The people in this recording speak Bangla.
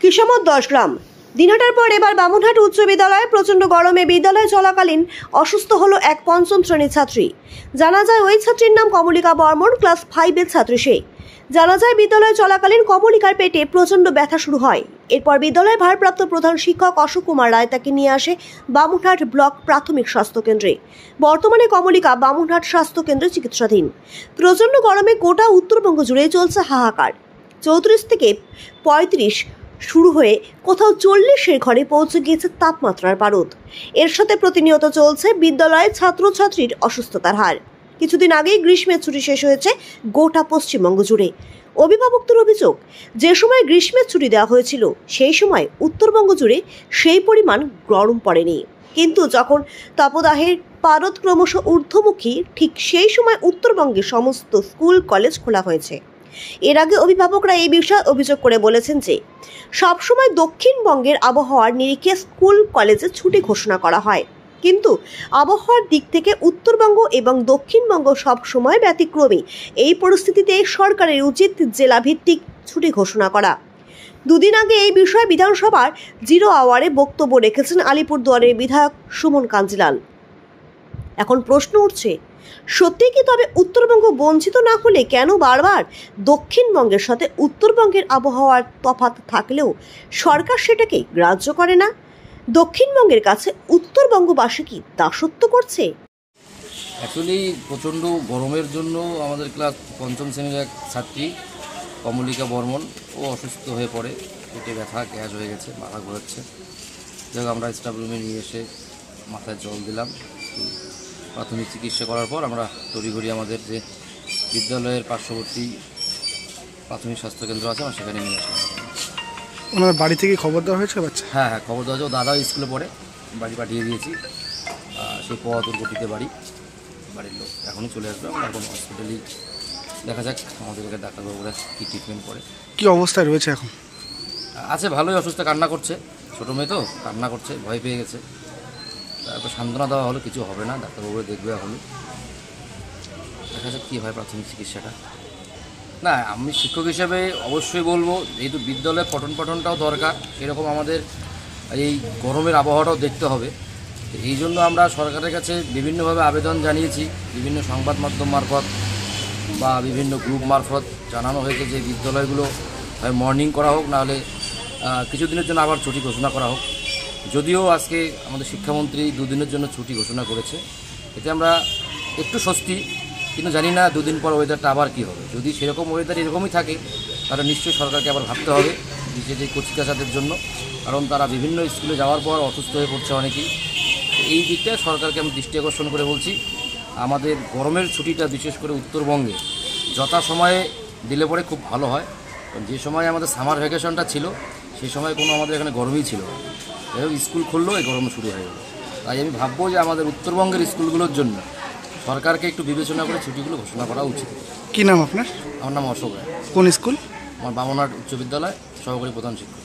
কিশোর 10 গ্রাম দিনহাটার পর এবার বামুনহাট উচ্চ বিদ্যালয়ে প্রচণ্ড গরমে বিদ্যালয়ে চলাকালীন অসুস্থ হলো এক পঞ্চম শ্রেণীর ছাত্রী। জানা যায় ওই ছাত্রীর নাম কমলিকা বর্মন, ক্লাস 5-এর ছাত্রী সে। জানা যায় বিদ্যালয়ে চলাকালীন কমলিকার পেটে প্রচণ্ড ব্যথা শুরু হয়। এরপর বিদ্যালয়ের ভারপ্রাপ্ত প্রধান শিক্ষক অশোক কুমার রায় তাকে নিয়ে আসে বামুনহাট ব্লক প্রাথমিক স্বাস্থ্য কেন্দ্রে। বর্তমানে কমলিকা বামুনহাট স্বাস্থ্য কেন্দ্রে চিকিৎসাধীন। প্রচণ্ড গরমে গোটা উত্তরবঙ্গ জুড়ে চলছে হাহাকার। 34 থেকে 35 শুরু হয়ে কোথাও 40-এর ঘরে পৌঁছে গিয়েছে তাপমাত্রার পারদ। এর সাথে প্রতিনিয়ত চলছে বিদ্যালয়ের ছাত্রছাত্রীর অসুস্থতার হার। কিছুদিন আগেই গ্রীষ্মের ছুটি শেষ হয়েছে গোটা পশ্চিমবঙ্গ জুড়ে। অভিভাবকদের অভিযোগ, যে সময় গ্রীষ্মের ছুটি দেওয়া হয়েছিল সেই সময় উত্তরবঙ্গ জুড়ে সেই পরিমাণ গরম পড়েনি, কিন্তু যখন তাপদাহের পারদ ক্রমশ ঊর্ধ্বমুখী ঠিক সেই সময় উত্তরবঙ্গের সমস্ত স্কুল কলেজ খোলা হয়েছে। এর আগে অভিভাবকরা এই বিষয়ে অভিযোগ করে বলেছেন যে সবসময় দক্ষিণবঙ্গের আবহাওয়ার নিরিখে স্কুল কলেজে ছুটি ঘোষণা করা হয়, কিন্তু আবহাওয়ার দিক থেকে উত্তরবঙ্গ এবং দক্ষিণবঙ্গ সবসময় ব্যতিক্রমী। এই পরিস্থিতিতে সরকারের উচিত জেলাভিত্তিক ছুটি ঘোষণা করা। দুদিন আগে এই বিষয়ে বিধানসভার 0 আওয়ারে বক্তব্য রেখেছেন আলিপুরদুয়ারের বিধায়ক সুমন কাঞ্জিলাল। এখন প্রশ্ন উঠছে, সত্যি কি তবে উত্তরবঙ্গ বঞ্চিত না হলে কেন বারবার দক্ষিণবঙ্গের সাথে উত্তরবঙ্গের আবহাওয়ার তফাৎ থাকলেও সরকার সেটাকে গ্রাহ্য করে না? দক্ষিণবঙ্গের কাছে উত্তরবঙ্গবাসী কি দাসত্ব করছে? অ্যাকচুয়ালি প্রচণ্ড গরমের জন্য আমাদের ক্লাস 5ম শ্রেণীর এক ছাত্রী কমলিকা বর্মন ও অসুস্থ হয়ে পড়ে। পেটে ব্যথা, গ্যাস হয়ে গেছে, মাথা ঘোরাচ্ছে। যাই আমরা স্টাফ রুমে নিয়ে এসে মাথায় জল দিলাম। প্রাথমিক চিকিৎসা করার পর আমরা তড়িঘড়ি আমাদের যে বিদ্যালয়ের পার্শ্ববর্তী প্রাথমিক স্বাস্থ্যকেন্দ্র আছে আমরা সেখানে নিয়ে আসলাম। ওনার বাড়ি থেকে খবর দেওয়া হয়েছে? বাচ্চা হ্যাঁ, খবর দেওয়া হয়েছে। ও দাদাও স্কুলে পড়ে, বাড়ি পাঠিয়ে দিয়েছি। সেই পথ গতিতে বাড়ির লোক এখনই চলে আসবে। আমরা এখন হসপিটালেই দেখা যাক আমাদেরকে ডাক্তারবাবুরা কী ট্রিটমেন্ট করে। কী অবস্থায় রয়েছে এখন? আছে, ভালোই অসুস্থ, কান্না করছে। ছোটো মেয়ে তো কান্না করছে, ভয় পেয়ে গেছে। তারপর সান্ত্বনা দেওয়া হলো, কিছু হবে না, ডাক্তারবাবুরা দেখবে এখনই। দেখা যাক কী হয় প্রাথমিক চিকিৎসাটা। না, আমি শিক্ষক হিসেবে অবশ্যই বলবো, যেহেতু বিদ্যালয়ে পঠনটাও দরকার, এরকম আমাদের এই গরমের আবহাওয়াটাও দেখতে হবে। এই জন্য আমরা সরকারের কাছে বিভিন্নভাবে আবেদন জানিয়েছি, বিভিন্ন সংবাদ মাধ্যম মারফত বা বিভিন্ন গ্রুপ মারফত জানানো হয়েছে যে বিদ্যালয়গুলো হয় মর্নিং করা হোক, নাহলে কিছুদিনের জন্য আবার ছুটি ঘোষণা করা হোক। যদিও আজকে আমাদের শিক্ষামন্ত্রী 2 দিনের জন্য ছুটি ঘোষণা করেছে, এতে আমরা একটু স্বস্তি, কিন্তু জানি না 2 দিন পর ওয়েদারটা আবার কী হবে। যদি সেরকম ওয়েদার এরকমই থাকে তাহলে নিশ্চয়ই সরকারকে আবার ভাবতে হবে বিশেষ কচিকাচাদের জন্য, কারণ তারা বিভিন্ন স্কুলে যাওয়ার পর অসুস্থ হয়ে পড়ছে অনেকেই। এই দিকটা সরকারকে আমি দৃষ্টি আকর্ষণ করে বলছি, আমাদের গরমের ছুটিটা বিশেষ করে উত্তরবঙ্গে যথাসময়ে দিলে পরে খুব ভালো হয়। কারণ যে সময় আমাদের সামার ভ্যাকেশনটা ছিল সেই সময় কোনো আমাদের এখানে গরমই ছিল না। যাই হোক, স্কুল খুললো, এই গরম শুরু হয়ে গেল। তাই আমি ভাববো যে আমাদের উত্তরবঙ্গের স্কুলগুলোর জন্য সরকারকে একটু বিবেচনা করে ছুটিগুলো ঘোষণা করা উচিত। কী নাম আপনার? আমার নাম অশোক রায়। কোন স্কুল? আমার বামুনহাট উচ্চ বিদ্যালয় সহকারী প্রধান শিক্ষক।